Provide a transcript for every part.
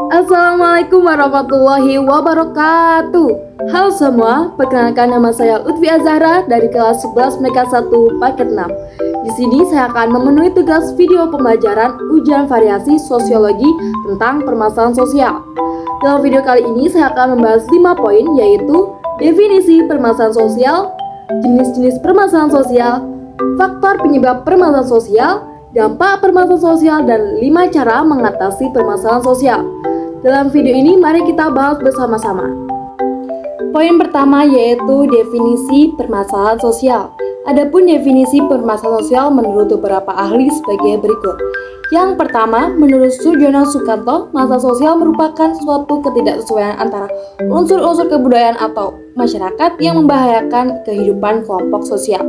Assalamualaikum warahmatullahi wabarakatuh. Halo semua, perkenalkan nama saya Lutfi Azahra dari kelas 11 Meka 1 paket 6. Di sini saya akan memenuhi tugas video pembelajaran ujian variasi sosiologi tentang permasalahan sosial. Dalam video kali ini saya akan membahas 5 poin, yaitu definisi permasalahan sosial, jenis-jenis permasalahan sosial, faktor penyebab permasalahan sosial, dampak permasalahan sosial, dan 5 cara mengatasi permasalahan sosial. Dalam video ini mari kita bahas bersama-sama. Poin pertama yaitu definisi permasalahan sosial. Adapun definisi permasalahan sosial menurut beberapa ahli sebagai berikut. Yang pertama, menurut Sujono Sukanto, masalah sosial merupakan suatu ketidaksesuaian antara unsur-unsur kebudayaan atau masyarakat yang membahayakan kehidupan kelompok sosial.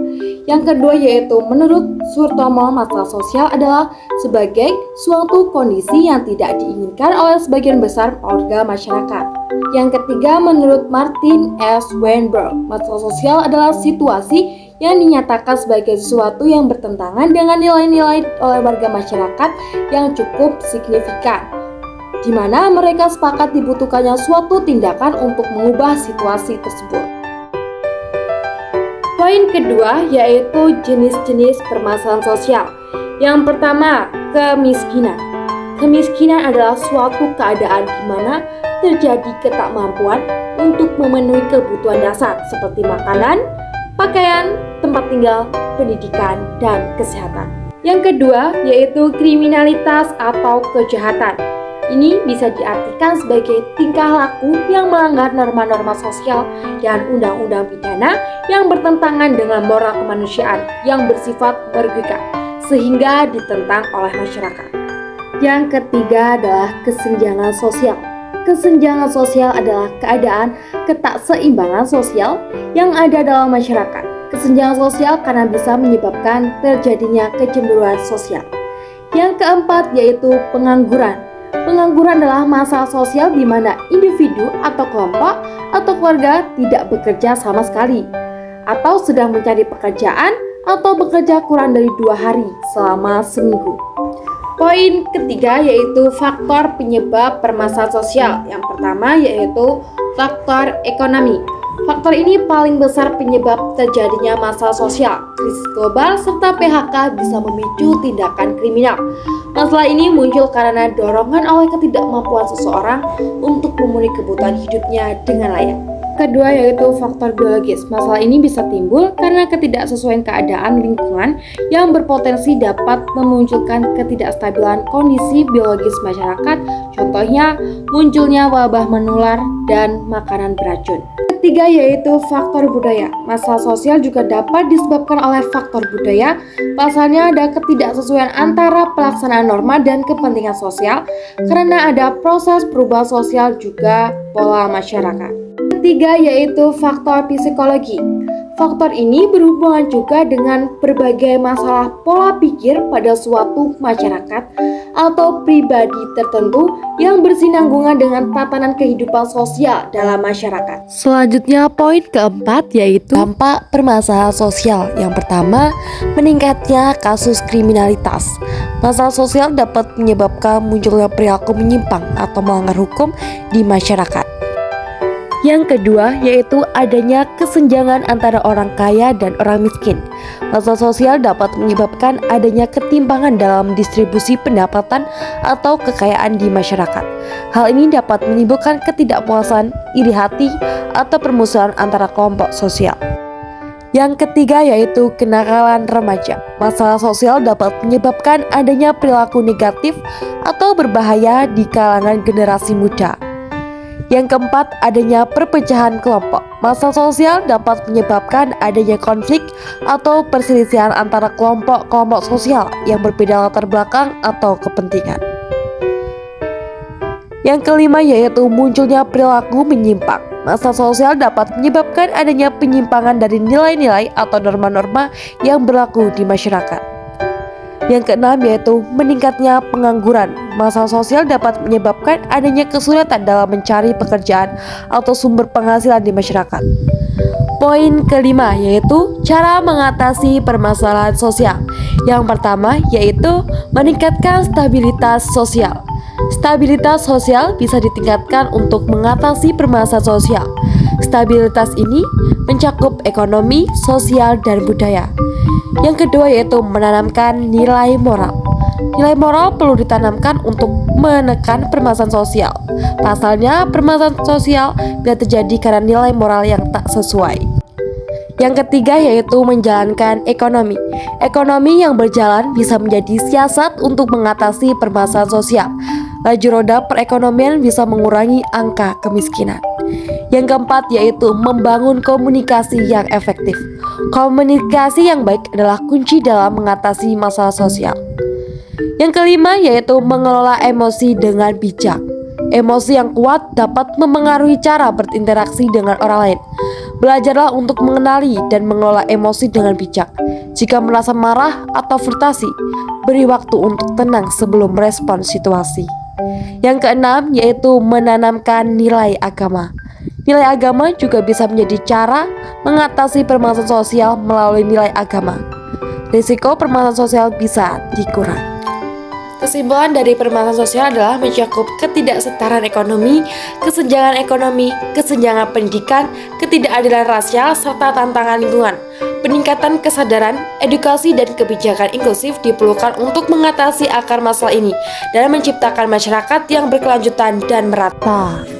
Yang kedua yaitu menurut Surtomo, masalah sosial adalah sebagai suatu kondisi yang tidak diinginkan oleh sebagian besar warga masyarakat. Yang ketiga, menurut Martin S. Weinberg, masalah sosial adalah situasi yang dinyatakan sebagai sesuatu yang bertentangan dengan nilai-nilai oleh warga masyarakat yang cukup signifikan, di mana mereka sepakat dibutuhkannya suatu tindakan untuk mengubah situasi tersebut. Poin kedua yaitu jenis-jenis permasalahan sosial. Yang pertama, kemiskinan. Kemiskinan adalah suatu keadaan di mana terjadi ketakmampuan untuk memenuhi kebutuhan dasar seperti makanan, pakaian, tempat tinggal, pendidikan, dan kesehatan. Yang kedua yaitu kriminalitas atau kejahatan. Ini bisa diartikan sebagai tingkah laku yang melanggar norma-norma sosial dan undang-undang pidana yang bertentangan dengan moral kemanusiaan yang bersifat merugikan, sehingga ditentang oleh masyarakat. Yang ketiga adalah kesenjangan sosial. Kesenjangan sosial adalah keadaan ketakseimbangan sosial yang ada dalam masyarakat. Kesenjangan sosial karena bisa menyebabkan terjadinya kecemburuan sosial. Yang keempat yaitu pengangguran. Pengangguran adalah masalah sosial di mana individu atau kelompok atau keluarga tidak bekerja sama sekali, atau sedang mencari pekerjaan atau bekerja kurang dari 2 hari selama seminggu. Poin ketiga yaitu faktor penyebab permasalahan sosial. Yang pertama yaitu faktor ekonomi. Faktor ini paling besar penyebab terjadinya masalah sosial. Krisis global serta PHK bisa memicu tindakan kriminal. Masalah ini muncul karena dorongan oleh ketidakmampuan seseorang untuk memenuhi kebutuhan hidupnya dengan layak. Kedua yaitu faktor biologis. Masalah ini bisa timbul karena ketidaksesuaian keadaan lingkungan yang berpotensi dapat memunculkan ketidakstabilan kondisi biologis masyarakat, contohnya munculnya wabah menular dan makanan beracun. Ketiga yaitu faktor budaya. Masalah sosial juga dapat disebabkan oleh faktor budaya. Pasalnya ada ketidaksesuaian antara pelaksanaan norma dan kepentingan sosial karena ada proses perubahan sosial juga pola masyarakat. Ketiga yaitu faktor psikologi. Faktor ini berhubungan juga dengan berbagai masalah pola pikir pada suatu masyarakat atau pribadi tertentu yang bersinambungan dengan tatanan kehidupan sosial dalam masyarakat. Selanjutnya poin keempat yaitu dampak permasalahan sosial. Yang pertama, meningkatnya kasus kriminalitas. Masalah sosial dapat menyebabkan munculnya perilaku menyimpang atau melanggar hukum di masyarakat. Yang kedua yaitu adanya kesenjangan antara orang kaya dan orang miskin. Masalah sosial dapat menyebabkan adanya ketimpangan dalam distribusi pendapatan atau kekayaan di masyarakat. Hal ini dapat menimbulkan ketidakpuasan, iri hati, atau permusuhan antara kelompok sosial. Yang ketiga yaitu kenakalan remaja. Masalah sosial dapat menyebabkan adanya perilaku negatif atau berbahaya di kalangan generasi muda. Yang keempat, adanya perpecahan kelompok. Masalah sosial dapat menyebabkan adanya konflik atau perselisihan antara kelompok-kelompok sosial yang berbeda latar belakang atau kepentingan. Yang kelima yaitu munculnya perilaku menyimpang. Masalah sosial dapat menyebabkan adanya penyimpangan dari nilai-nilai atau norma-norma yang berlaku di masyarakat. Yang keenam yaitu meningkatnya pengangguran. Masalah sosial dapat menyebabkan adanya kesulitan dalam mencari pekerjaan atau sumber penghasilan di masyarakat. Poin kelima yaitu cara mengatasi permasalahan sosial. Yang pertama yaitu meningkatkan stabilitas sosial. Stabilitas sosial bisa ditingkatkan untuk mengatasi permasalahan sosial. Stabilitas ini mencakup ekonomi, sosial, dan budaya. Yang kedua yaitu menanamkan nilai moral. Nilai moral perlu ditanamkan untuk menekan permasalahan sosial. Pasalnya, permasalahan sosial bila terjadi karena nilai moral yang tak sesuai. Yang ketiga yaitu menjalankan ekonomi. Ekonomi yang berjalan bisa menjadi siasat untuk mengatasi permasalahan sosial. Laju roda perekonomian bisa mengurangi angka kemiskinan. Yang keempat yaitu membangun komunikasi yang efektif. Komunikasi yang baik adalah kunci dalam mengatasi masalah sosial. Yang kelima yaitu mengelola emosi dengan bijak. Emosi yang kuat dapat memengaruhi cara berinteraksi dengan orang lain. Belajarlah untuk mengenali dan mengelola emosi dengan bijak. Jika merasa marah atau frustasi, beri waktu untuk tenang sebelum merespon situasi. Yang keenam yaitu menanamkan nilai agama. Nilai agama juga bisa menjadi cara mengatasi permasalahan sosial melalui nilai agama. Risiko permasalahan sosial bisa dikurangi. Kesimpulan dari permasalahan sosial adalah mencakup ketidaksetaraan ekonomi, kesenjangan pendidikan, ketidakadilan rasial, serta tantangan lingkungan. Peningkatan kesadaran, edukasi, dan kebijakan inklusif diperlukan untuk mengatasi akar masalah ini dan menciptakan masyarakat yang berkelanjutan dan merata.